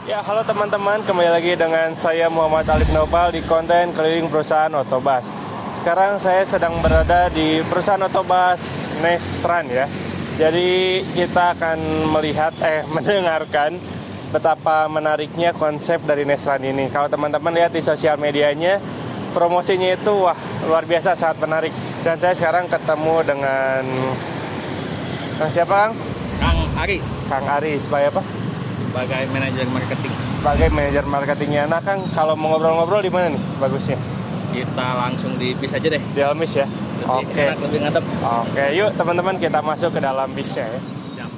Ya, halo teman-teman, kembali lagi dengan saya Muhammad Alif Nopal di konten keliling perusahaan Otobas. Sekarang saya sedang berada di perusahaan Otobas Nestran ya. Jadi kita akan mendengarkan betapa menariknya konsep dari Nestran ini. Kalau teman-teman lihat di sosial medianya, promosinya itu wah luar biasa, sangat menarik. Dan saya sekarang ketemu dengan siapa, Kang? Kang Ari, Kang Ari, sebagai apa? sebagai manajer marketing. Sebagai manajer marketingnya. Nah, Kang, kalau mau ngobrol-ngobrol di mana nih bagusnya? Kita langsung di bis aja deh. Di dalam bis ya? Lebih enak, lebih ngadep. Oke, yuk teman-teman kita masuk ke dalam bisnya ya. Siap.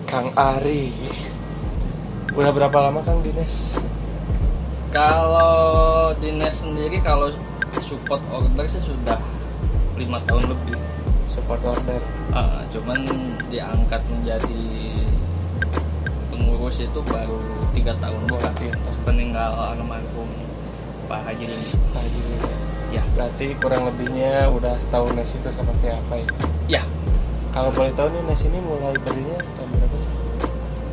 Kang Ari, udah berapa lama Kang Dines? Kalau dinas sendiri, kalau support order sih sudah 5 tahun lebih. Support order. Cuman diangkat menjadi pengurus itu baru 3 tahun sepeninggal almarhum Pak Haji ini. Haji. Ya, Berarti kurang lebihnya udah tahu Nes itu seperti apa ya? ya. Kalau boleh tahu nih, Nes ini mulai berdirinya tahun berapa sih?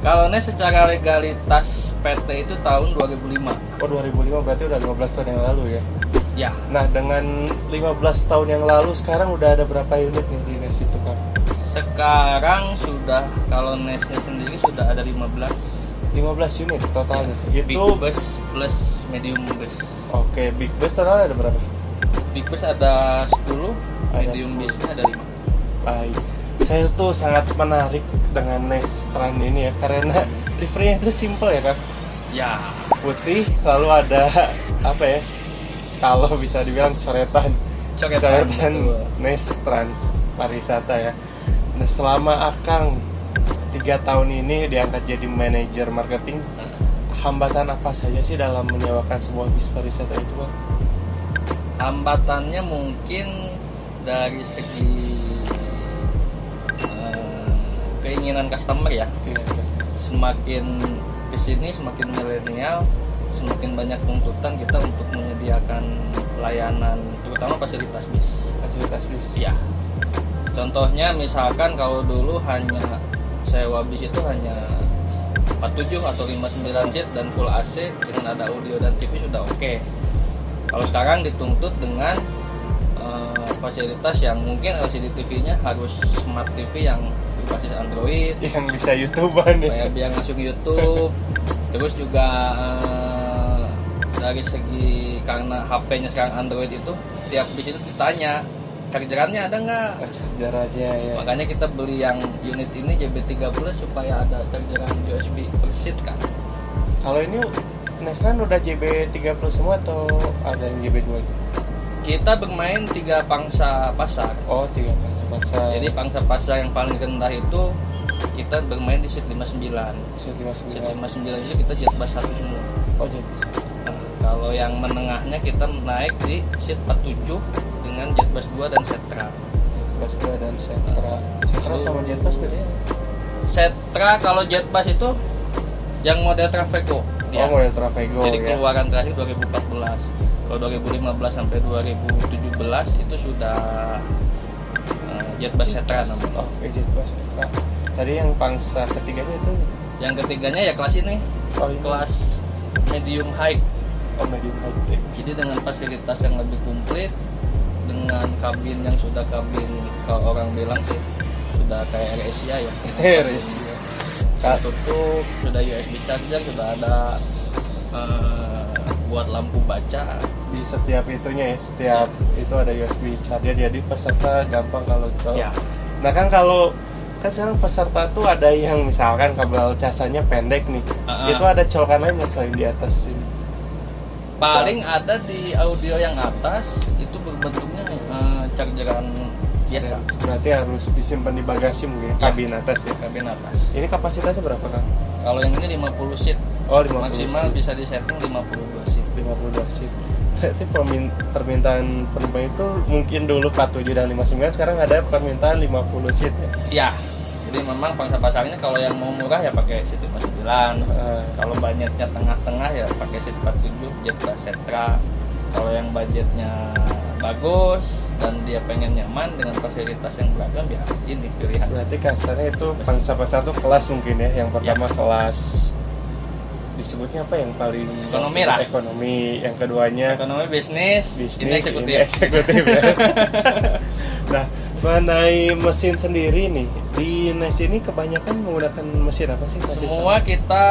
Kalau NES secara legalitas PT itu tahun 2005. Oh, 2005, berarti udah 15 tahun yang lalu ya? Ya, Nah, dengan 15 tahun yang lalu, sekarang udah ada berapa unit nih di Nes itu, Kang? sekarang sudah, kalau NES-nya sendiri sudah ada 15. 15 unit totalnya. Big Itu bus plus medium bus. oke, big bus total ada berapa? Big bus ada 10, Ada medium 10. busnya ada 5. Baik. Saya tuh sangat menarik dengan Nestran ini ya, karena liverynya itu simple ya, Kang. Ya, Putih, lalu ada apa ya? Kalau bisa dibilang coretan betul. Nestrans pariwisata ya. Nah, selama Akang 3 tahun ini diangkat jadi manajer marketing, hambatan apa saja sih dalam menyewakan sebuah bis pariwisata itu, Bang? Hambatannya mungkin dari segi keinginan customer ya. Semakin kesini semakin milenial, semakin banyak tuntutan kita untuk menyediakan layanan, terutama fasilitas bis. Fasilitas bis. Ya, contohnya misalkan kalau dulu hanya sewa bis itu hanya 47 atau 59 seat dan full AC dengan ada audio dan TV sudah oke. Kalau sekarang dituntut dengan fasilitas yang mungkin LCD TV-nya harus smart TV yang berbasis Android, Yang bisa YouTubean ya. kayak biar masuk YouTube. Terus juga dari segi, karena HP-nya sekarang Android itu, tiap bis itu ditanya chargerannya ada nggak. Jaraknya ya. Makanya kita beli yang unit ini JB13 supaya ada chargeran USB per seat kan. Kalau ini Nestran udah JB30 semua atau ada yang JB2? Kita bermain 3 pangsa pasar. Oh, 3 masa. Jadi pangsa pasar yang paling rendah itu kita bermain di seat 59. Seat Seat 59. 59 itu kita jet bus 1 semua. Oh, JB. Nah, kalau yang menengahnya kita naik di seat 47 dengan jet bus 2 dan Setra. Jetbus 2 dan Setra. Setra sama Jetbus bedanya? Setra kalau jet bus itu yang model Trafego. Oh, model Trafego Jadi ya. keluaran terakhir 2014. Kalau 2015 sampai 2017 itu sudah jet bus Setra namanya. Oh, Jetbus Setra. Tadi yang pangsa ketiganya itu? Yang ketiganya ya kelas ini, Oh, ini. kelas medium high. Oh, medium high tech. Jadi dengan fasilitas yang lebih komplit, dengan kabin yang sudah kabin, kalau orang bilang sih sudah kayak AirAsia ya. AirAsia. tutup, sudah USB charger, sudah ada buat lampu baca di setiap itunya ya, setiap itu ada USB charger, jadi peserta gampang kalau colok. ya. Nah kan kalau kan sekarang peserta tuh ada yang misalkan kabel casanya pendek nih, itu ada colokan lain nggak selain di atas ini? Paling ada di audio yang atas itu bentuknya chargeran biasa. Ya, berarti harus disimpan di bagasi mungkin, kabin atas ya. Kabin atas. Ini kapasitasnya berapa kan? Kalau yang ini 50 seat. Oh 50 Maksimal seat. bisa disetting 52 seat. 52 seat. Berarti permintaan penumpang itu mungkin dulu 47 dan 59, sekarang ada permintaan 50 seat ya? Ya. Jadi memang pangsa pasarnya kalau yang mau murah ya pakai seat 59. Kalau budgetnya tengah-tengah ya pakai seat 47 Jet Plus Setra. Kalau yang budgetnya bagus dan dia pengen nyaman dengan fasilitas yang beragam ya ini pilihan. Berarti kasarnya itu pangsa pasar tuh kelas mungkin ya. Yang pertama kelas disebutnya apa yang paling ekonomi lah. Ekonomi, yang keduanya Ekonomi bisnis, ini eksekutif. Ini eksekutif ya. Nah, mengenai mesin sendiri nih, di NES ini kebanyakan menggunakan mesin apa sih? Semua kita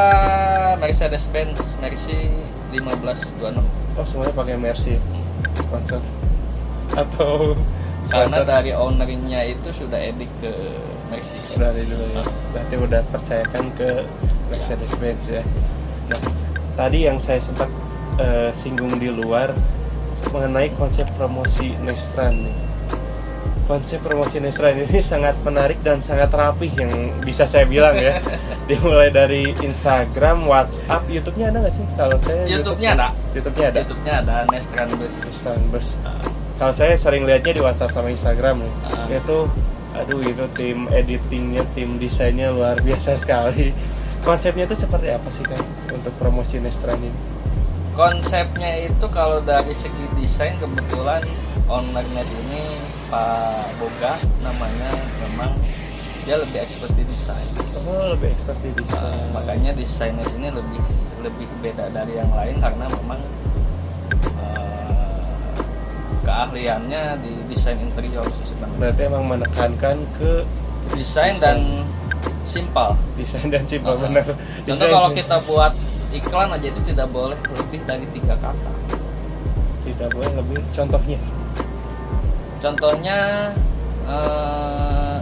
Mercedes-Benz Mercy 1526. Oh, semuanya pakai Mercy sponsor atau Karena sponsor? dari ownernya itu sudah edik ke Mercy. Dari dulu ya. Berarti udah percayakan ke Mercedes-Benz ya. Nah, tadi yang saya sempat singgung di luar mengenai konsep promosi Nestran nih. Konsep promosi Nestran ini sangat menarik dan sangat rapih yang bisa saya bilang ya. Dimulai dari Instagram, WhatsApp, YouTube-nya ada nggak sih? Kalau saya YouTube-nya ada. YouTube-nya ada. YouTube-nya ada Nestran Bus. Nestran Bus. Kalau saya sering lihatnya di WhatsApp sama Instagram nih. Itu aduh itu tim editingnya, tim desainnya luar biasa sekali. Konsepnya itu seperti apa sih kan untuk promosi Nestran ini? Konsepnya itu kalau dari segi desain kebetulan owner NES ini Pak Boga namanya, memang dia lebih expert di desain. Oh, lebih expert di desain. Makanya desain NES ini lebih beda dari yang lain karena memang keahliannya di desain interior sih sebenarnya. Berarti emang menekankan ke Desain dan simpel. Desain dan simpel benar. Contoh kalau kita buat iklan aja itu tidak boleh lebih dari 3 kata. Tidak boleh lebih. Contohnya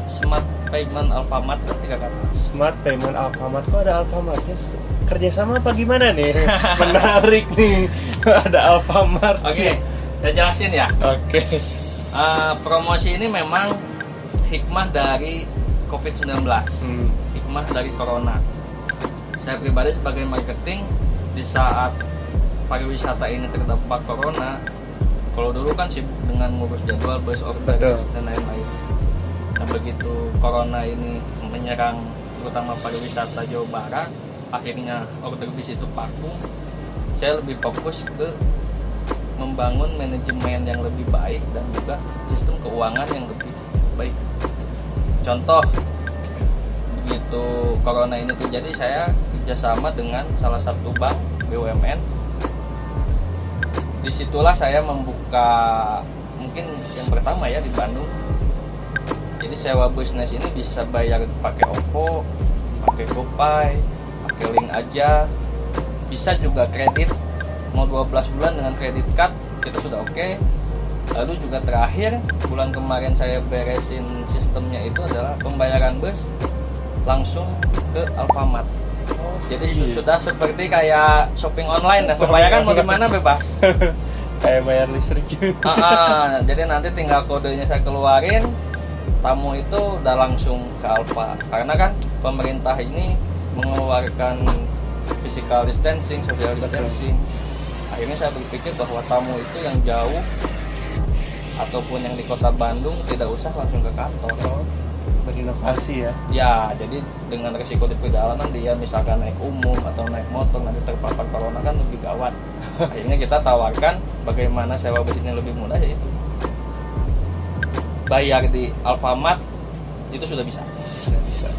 Smart Payment Alfamart kan 3 kata. Smart Payment Alfamart, kok ada Alfamartnya? Kerjasama apa gimana nih? Menarik nih. Ada Alfamart. Oke, saya jelasin ya. Oke. Promosi ini memang hikmah dari COVID-19, hikmah dari Corona. Saya pribadi sebagai marketing, di saat pariwisata ini terdampak Corona, kalau dulu kan sibuk dengan ngurus jadwal, bus order, dan lain-lain. Nah begitu Corona ini menyerang terutama pariwisata Jawa Barat, akhirnya order bis itu vakum. Saya lebih fokus ke membangun manajemen yang lebih baik dan juga sistem keuangan yang lebih baik. Contoh, begitu Corona ini terjadi, saya kerjasama dengan salah satu bank BUMN. Disitulah saya membuka mungkin yang pertama ya di Bandung. Jadi sewa bisnis ini bisa bayar pakai OVO, pakai GoPay, pakai link aja. Bisa juga kredit, mau 12 bulan dengan kredit card, itu sudah oke. Lalu juga terakhir bulan kemarin saya beresin sistemnya itu adalah pembayaran bus langsung ke Alfamart. Jadi sudah seperti kayak shopping online, pembayaran mau di mana bebas. Kayak bayar listrik juga. Jadi nanti tinggal kodenya saya keluarin, tamu itu udah langsung ke Alfa. Karena kan pemerintah ini mengeluarkan physical distancing, social distancing. Akhirnya saya berpikir bahwa tamu itu yang jauh ataupun yang di kota Bandung tidak usah langsung ke kantor. Berinovasi ya. Ya, jadi dengan risiko di perjalanan dia misalkan naik umum atau naik motor nanti terpapar corona kan lebih gawat. Akhirnya kita tawarkan bagaimana sewa bus ini lebih mudah, yaitu bayar di Alfamart itu sudah bisa. Sudah bisa.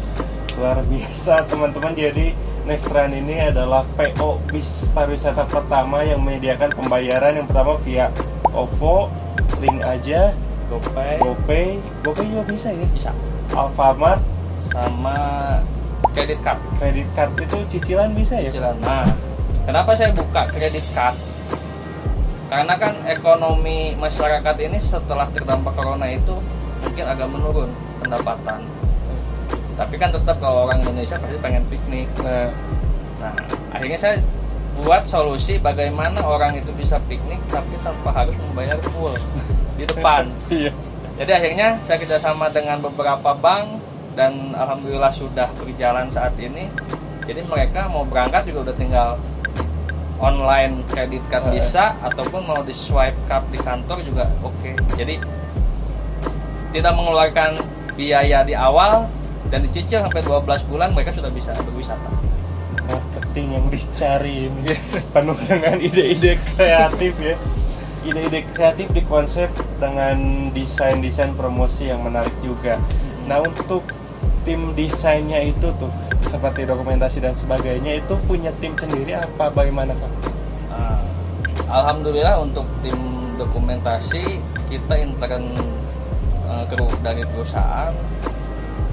Luar biasa teman-teman, jadi Nestran ini adalah PO bis pariwisata pertama yang menyediakan pembayaran yang pertama via OVO, link aja, GoPay juga bisa ya? Bisa. Alfamart Sama kredit card. Kredit card itu cicilan bisa ya? Cicilan. Nah, kenapa saya buka kredit card? Karena kan ekonomi masyarakat ini setelah terdampak corona itu mungkin agak menurun pendapatan. Tapi kan tetap kalau orang Indonesia pasti pengen piknik. Nah, akhirnya saya buat solusi bagaimana orang itu bisa piknik tapi tanpa harus membayar full di depan. Iya. Jadi akhirnya saya kerjasama dengan beberapa bank dan alhamdulillah sudah berjalan saat ini. Jadi mereka mau berangkat juga udah tinggal online kredit card bisa, ataupun mau di swipe card di kantor juga oke. Jadi tidak mengeluarkan biaya di awal dan dicicil sampai 12 bulan mereka sudah bisa berwisata. Marketing yang dicari ini penuh dengan ide-ide kreatif ya. Ide-ide kreatif di konsep dengan desain-desain promosi yang menarik juga. Nah, untuk tim desainnya itu tuh seperti dokumentasi dan sebagainya itu punya tim sendiri apa bagaimana Pak? Alhamdulillah untuk tim dokumentasi kita intern kru dari perusahaan.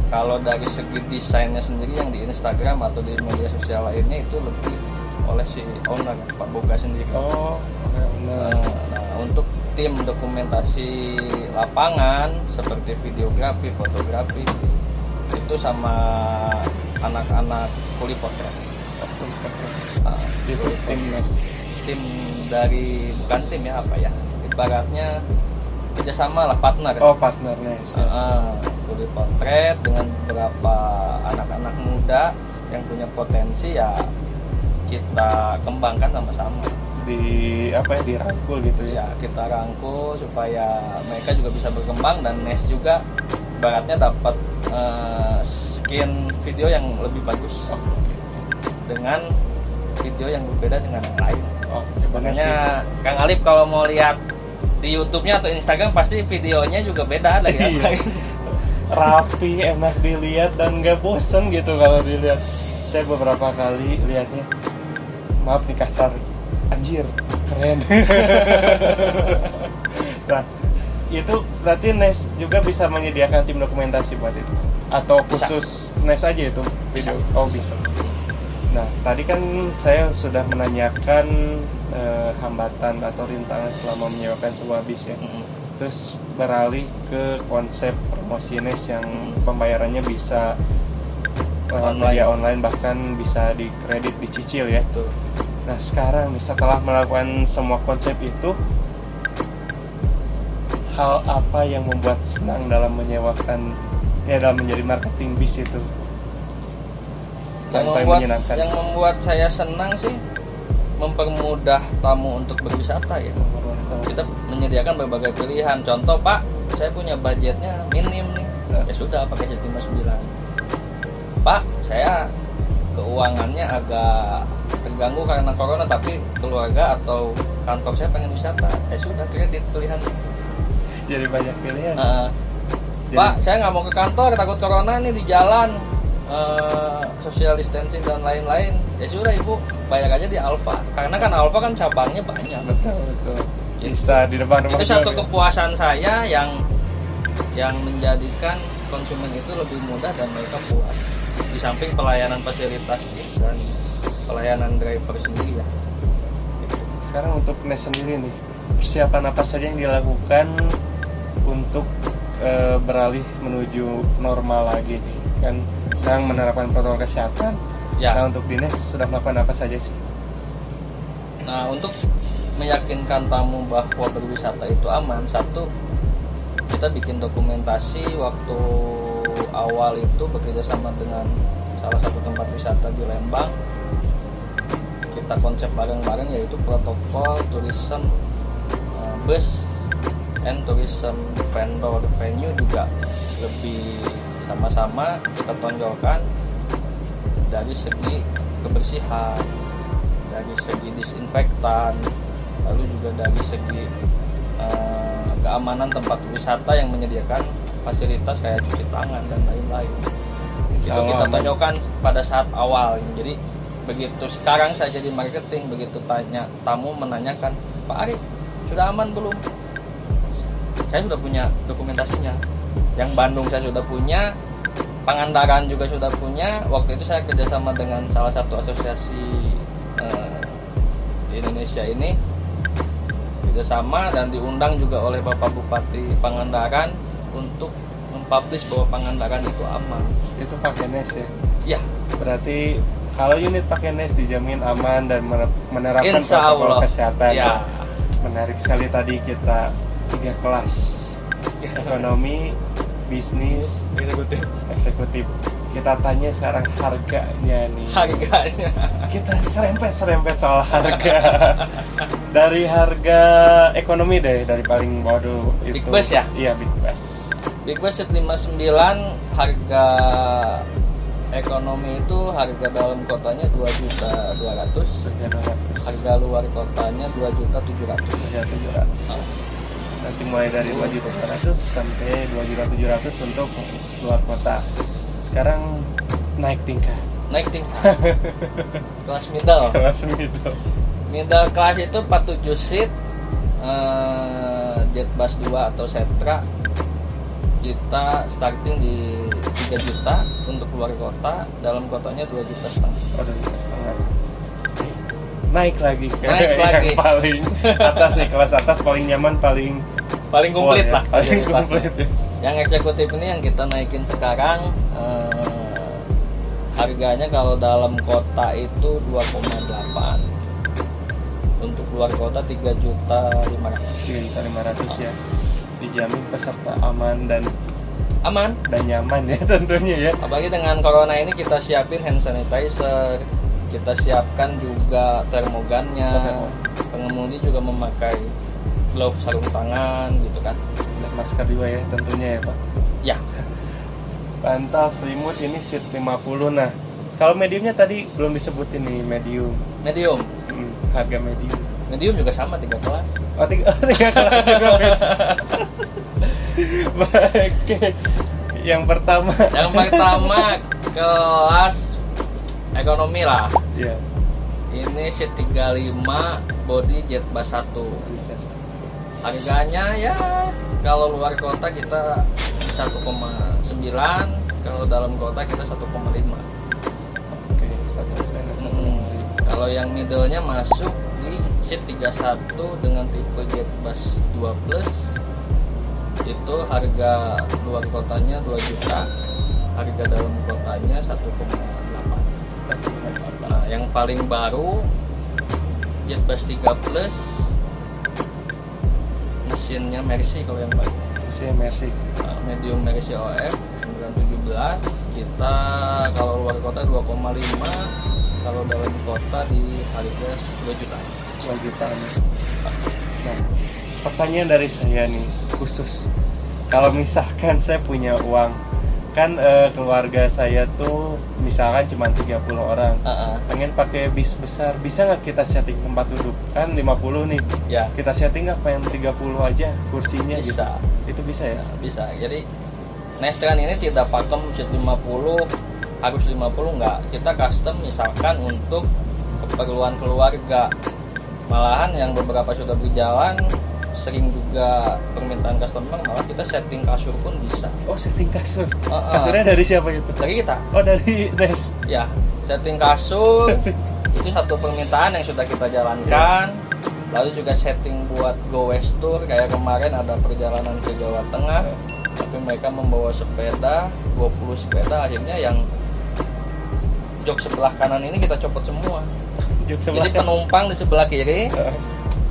Kalau dari segi desainnya sendiri yang di Instagram atau di media sosial lainnya itu lebih oleh si owner Pak Boga sendiri. Oh, nah, untuk tim dokumentasi lapangan seperti videografi, fotografi itu sama anak-anak kuli potret. Itu tim dari bukan tim ya apa ya? Ibaratnya kerjasama lah, partner. Oh, partnernya. Kuli potret dengan beberapa anak-anak muda yang punya potensi ya kita kembangkan sama-sama. Dirangkul gitu ya, kita rangkul supaya mereka juga bisa berkembang dan Nes juga baratnya dapat skin video yang lebih bagus dengan video yang berbeda dengan yang lain. Makanya Kang Alip kalau mau lihat di YouTube-nya atau Instagram pasti videonya juga beda lagi yang lain. Rapi, enak dilihat dan nggak bosen gitu kalau dilihat. Saya beberapa kali lihatnya, maaf nih kasar, anjir keren. Nah, itu berarti Nes juga bisa menyediakan tim dokumentasi buat itu atau khusus bisa. Nes aja itu video? Bisa. Nah, tadi kan saya sudah menanyakan hambatan atau rintangan selama menyewakan sebuah bis ya. Terus beralih ke konsep promosi Nes yang pembayarannya bisa media online, bahkan bisa di kredit, dicicil ya. Betul. Nah, sekarang setelah melakukan semua konsep itu, hal apa yang membuat senang dalam menyewakan dalam menjadi marketing bis itu? Yang membuat saya senang sih mempermudah tamu untuk berwisata ya. Kita menyediakan berbagai pilihan. Contoh, Pak, saya punya budgetnya minim nih. Ya sudah, pakai Jatimah 9. Pak, saya keuangannya agak terganggu karena corona, tapi keluarga atau kantor saya pengen wisata. Sudah, kredit pilihan. Jadi banyak pilihan. Pak, saya nggak mau ke kantor, takut corona nih di jalan, social distancing dan lain-lain. Ya sudah, Ibu bayar aja di Alfa. Karena kan Alfa kan cabangnya banyak. Betul. Bisa di depan rumah. Itu satu kepuasan saya yang menjadikan konsumen itu lebih mudah dan mereka puas. Di samping pelayanan fasilitas dan pelayanan driver sendiri ya. Sekarang untuk Nes sendiri nih, persiapan apa saja yang dilakukan untuk beralih menuju normal lagi nih? Kan sekarang menerapkan protokol kesehatan. Ya. Nah, untuk Nes sudah melakukan apa saja sih? Nah, untuk meyakinkan tamu bahwa berwisata itu aman, satu, kita bikin dokumentasi waktu awal itu bekerja sama dengan salah satu tempat wisata di Lembang. Kita konsep bareng-bareng yaitu protokol tourism bus and tourism vendor venue juga lebih sama-sama kita tonjolkan dari segi kebersihan, dari segi disinfektan, lalu juga dari segi keamanan tempat wisata yang menyediakan fasilitas kayak cuci tangan dan lain-lain. Itu kita tonjolkan pada saat awal. Jadi begitu sekarang saya jadi marketing, begitu tanya tamu menanyakan, Pak Ari sudah aman belum? Saya sudah punya dokumentasinya. Yang Bandung saya sudah punya, Pangandaran juga sudah punya. Waktu itu saya kerjasama dengan salah satu asosiasi di Indonesia ini, kerjasama dan diundang juga oleh Bapak Bupati Pangandaran untuk mempublish bahwa Pangandaran itu aman. Itu pakai NES ya? Ya, Berarti kalau unit pakai NES dijamin aman dan menerapkan Insya protokol Allah. kesehatan. Ya. Menarik sekali tadi kita 3 kelas. Ekonomi, bisnis, eksekutif. Kita tanya sekarang harganya nih. harganya. Kita serempet soal harga. Dari harga ekonomi deh, dari paling bawah dulu itu. Big Bus ya? Iya, Big Bus. Big Bus Seat 59 harga ekonomi itu harga dalam kotanya 2.200.000. Harga luar kotanya 2.700.000. 2.700.000. Nanti mulai dari 2.200.000 sampai 2.700.000 untuk luar kota. Sekarang naik tingkat. Kelas middle. Kelas middle. Middle kelas itu 47 seat, Jetbus 2 atau Setra. Kita starting di 3 juta untuk luar kota, dalam kotanya 2,5 juta. Oh, 2,5 juta. Naik lagi ke Naik yang lagi. paling atas nih, kelas atas paling nyaman, paling Komplit wah, lah. ya, paling fasilitasnya. komplit ya. Yang eksekutif ini yang kita naikin sekarang, harganya kalau dalam kota itu 2,8, untuk luar kota 3.500.000. 3.500.000 ya. Dijamin peserta aman dan nyaman ya tentunya ya. Apalagi dengan corona ini kita siapin hand sanitizer, kita siapkan juga termogannya, pengemudi juga memakai glove, sarung tangan gitu kan. Dan masker juga ya tentunya ya Pak. Ya, Bantal selimut ini seat 50. Nah, kalau mediumnya tadi belum disebutin nih, medium. Harga medium juga sama 3 kelas. Oh, 3 kelas juga. Baik. Yang pertama kelas ekonomi lah. Iya. Ini seat 35, body Jetbus 1. Harganya ya kalau luar kota kita 1,9, kalau dalam kota kita 1,5. Oke, 1,5. Kalau yang middle-nya masuk di seat 31 dengan tipe Jetbus 2 Plus, itu harga luar kotanya 2 juta, harga dalam kotanya 1,8. Nah, yang paling baru Jetbus 3 Plus, mesinnya Mercy kalau yang baru. Mesinnya Mercy. Medium Mercy OF 917, kita kalau luar kota 2,5, kalau dalam kota di harga 2 juta. 2 juta. Nah, pertanyaan dari saya nih khusus, kalau misalkan saya punya uang, kan keluarga saya tuh misalkan cuma 30 orang, pengen pakai bis besar, bisa nggak kita setting tempat duduk? Kan 50 nih, Ya, kita setting nggak pengen 30 aja kursinya gitu. bisa. Itu bisa ya? Bisa. Jadi Nestran ini tidak pakem seat 50 harus 50, enggak. Kita custom misalkan untuk keperluan keluarga. Malahan yang beberapa sudah berjalan, sering juga permintaan customer, malah kita setting kasur pun bisa. Oh, setting kasur. Kasurnya dari siapa itu? Dari kita. Oh, dari NES. Ya, setting kasur itu satu permintaan yang sudah kita jalankan. Lalu juga setting buat go west tour, kayak kemarin ada perjalanan ke Jawa Tengah, tapi mereka membawa sepeda, 20 sepeda, akhirnya yang jok sebelah kanan ini kita copot semua. Jadi penumpang di sebelah kiri,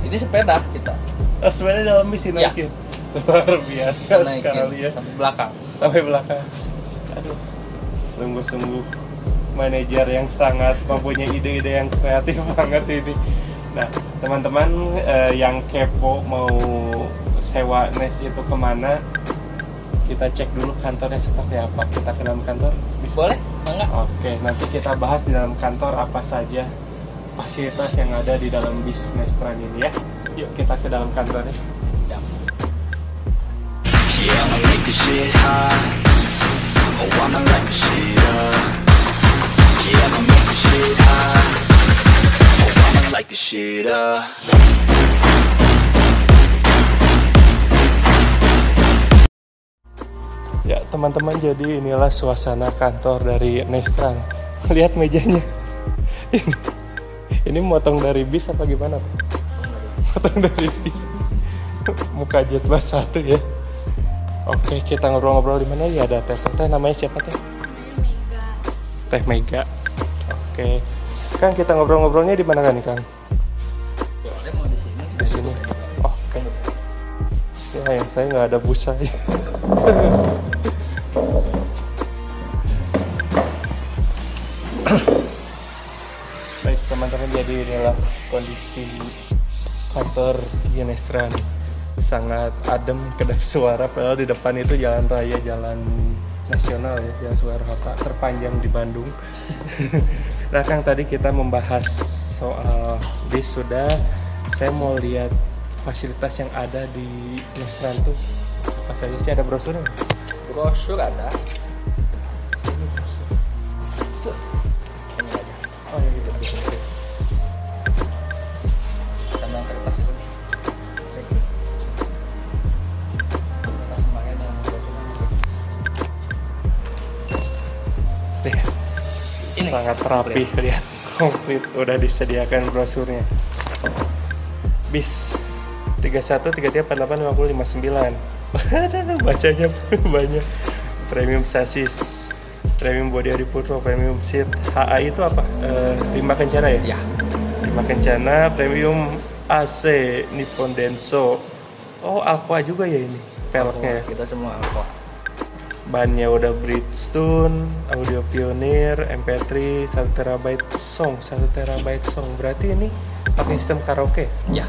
ini sepeda kita. Oh, sepeda dalam bis ini Ya. naikin. Luar biasa sekali ya. sampai belakang. Sampai belakang. Aduh, sungguh-sungguh manajer yang sangat mempunyai ide-ide yang kreatif banget ini. Nah, teman-teman yang kepo mau sewa NES itu kemana, kita cek dulu kantornya seperti apa. Kita ke dalam kantor bisa? Boleh? Enggak? Oke, nanti kita bahas di dalam kantor apa saja fasilitas yang ada di dalam bis Nestran ini ya. Yuk kita ke dalam kantornya. Siap. Yeah, I'ma make this shit hot. Oh, I'ma light this shit up. Yeah, I'ma make this shit hot. Oh, I'ma light this shit up. Ya teman-teman, jadi inilah suasana kantor dari Nestran. Lihat mejanya. Ini motong dari bis apa gimana Pak? Motong dari bis. Muka jet bus 1 ya. Oke, kita ngobrol-ngobrol di mana ya? Ada teh namanya siapa teh? Teh Mega. Oke. Kang, kita ngobrol-ngobrolnya di mana kan nih, Kang? Boleh, mau di sini. Di sini. Oke. Ya, yang saya nggak ada busa. Baik teman-teman, jadi inilah kondisi kantor Nestran. Sangat adem, kedap suara, padahal di depan itu jalan raya, jalan nasional ya, jalan Soeharto-Hatta terpanjang di Bandung. Nah Kang, tadi kita membahas soal bis sudah, saya mau lihat fasilitas yang ada di Nestran tuh apa saja sih, ada brosurnya? Brosur ada. Ini aja. Oh ya gitu. Sama kertas itu. Ini sangat rapi, lihat komplit, udah disediakan brosurnya. Bis 31 33 48 50 59. Bacanya banyak. Premium sasis, premium body Adiputro, premium seat. HA itu apa? 5 kencana ya? Ya. 5 kencana, premium AC Nippon Denso. Oh, Aqua juga ya ini peleknya ya? Kita semua Aqua. Bannya udah Bridgestone, audio Pioneer, MP3, 1 TB song, 1 TB song. Berarti ini pakai sistem karaoke? Ya.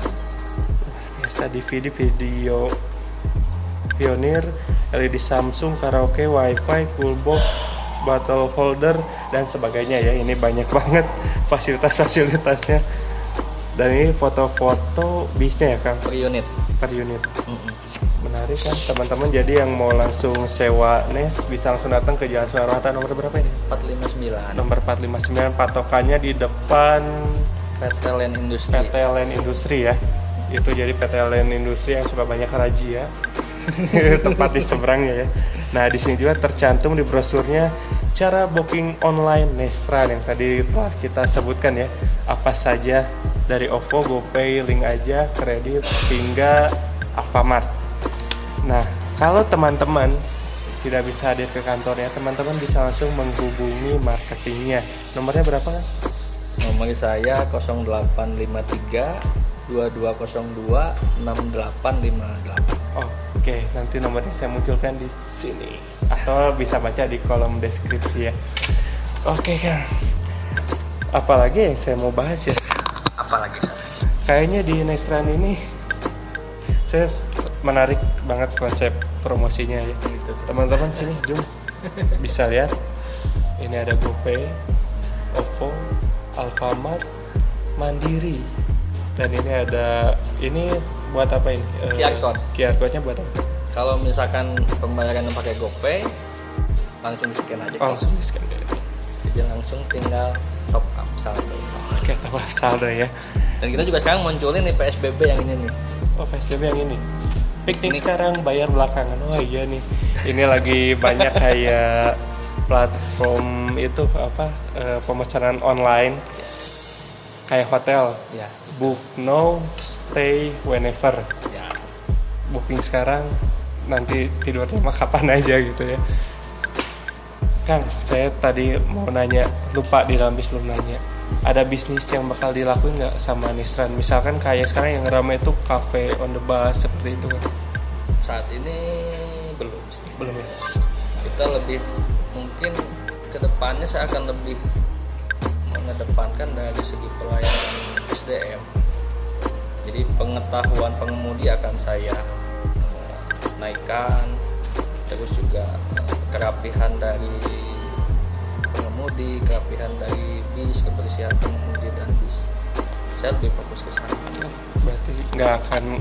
Biasa DVD, video Pioneer, LED Samsung, karaoke, wifi, coolbox, bottle holder, dan sebagainya ya. Ini banyak banget fasilitas-fasilitasnya. Dan ini foto-foto bisnya ya Kang? Per unit. Per unit. Menarik kan teman-teman, jadi yang mau langsung sewa Nes bisa langsung datang ke Jalan Soeharto-Hatta nomor berapa ini? 459. Nomor 459, patokannya di depan PT Land Industri. PT Land Industri ya. Itu jadi PT Land Industri yang suka banyak raji ya. Tempat di seberangnya ya. Nah, di sini juga tercantum di brosurnya cara booking online Nestran yang tadi telah kita sebutkan ya. Apa saja dari OVO, GoPay, link aja, kredit hingga Alfamart. Nah, kalau teman-teman tidak bisa hadir ke kantornya, teman-teman bisa langsung menghubungi marketingnya. Nomornya berapa kan? Nomor saya 0853 2202 6858. Oke, nanti nomornya saya munculkan di sini atau bisa baca di kolom deskripsi ya. Oke kan. Apalagi yang saya mau bahas ya? Apalagi Kayaknya di Nestran ini saya menarik banget konsep promosinya ya. gitu. Teman-teman sini zoom. Bisa lihat. Ini ada GoPay, OVO, Alfamart, Mandiri. Dan ini buat apa ini? QR code. QR code-nya buat apa? Kalau misalkan pembayaran yang pakai GoPay, langsung di-scan aja. Oh, langsung di-scan deh. Jadi langsung tinggal top up saldo. Oke, top up saldo ya. Dan kita juga sekarang munculin nih PSBB yang ini nih. Oh, PSBB yang ini. Piknik sekarang bayar belakangan. Oh iya nih. Ini lagi banyak kayak platform itu apa pemesanan online. Kayak hotel. Ya. Book now, stay whenever. Ya. Booking sekarang, nanti tidurnya mah kapan aja gitu ya. Kang, saya tadi mau nanya, lupa di dalam bis belum nanya. Ada bisnis yang bakal dilakuin nggak sama Nestran? Misalkan kayak sekarang yang ramai itu cafe on the bus seperti itu kan? Saat ini belum sih. Belum ya? Kita lebih mungkin kedepannya saya akan lebih mengedepankan dari segi pelayanan SDM. Jadi pengetahuan pengemudi akan saya naikkan, terus juga kerapihan dari pengemudi, kerapihan dari bis, kebersihan pengemudi dan bis. Saya lebih fokus ke sana. Berarti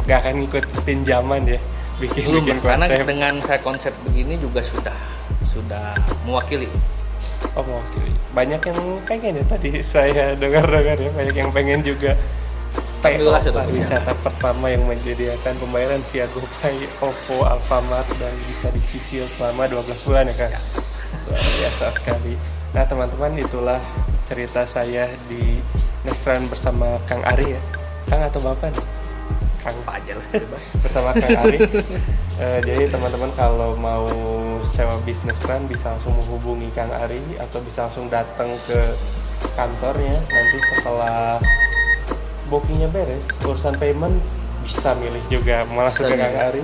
nggak akan ngikutin zaman ya, bikin Karena konsep. dengan saya konsep begini juga sudah mewakili. Oh, mewakili. Banyak yang pengen ya, tadi saya dengar ya, banyak yang pengen juga Alhamdulillah sudah punya. Pariwisata pertama yang menyediakan pembayaran via GoPay, OVO, Alfamart dan bisa dicicil selama 12 bulan ya Kang. Luar biasa sekali. Nah teman-teman, itulah cerita saya di Nestran bersama Kang Ari ya. Kang atau Bapak nih? Kang Pajel bersama Kang Ari. Jadi teman-teman kalau mau sewa bis Nestran bisa langsung menghubungi Kang Ari atau bisa langsung datang ke kantornya. Nanti setelah bookingnya beres, urusan payment bisa milih juga mau langsung ke Kang Ari,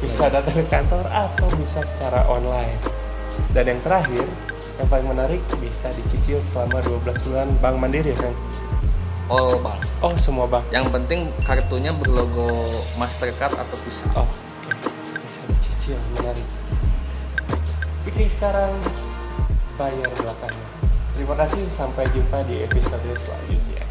bisa datang ke kantor atau bisa secara online. Dan yang terakhir, yang paling menarik, bisa dicicil selama 12 bulan Bank Mandiri ya Kang? All bank. Oh semua bank? Yang penting kartunya berlogo Mastercard atau Visa. Oh oke. Bisa dicicil, menarik. Oke, sekarang bayar belakangnya. Terima kasih, sampai jumpa di episode selanjutnya.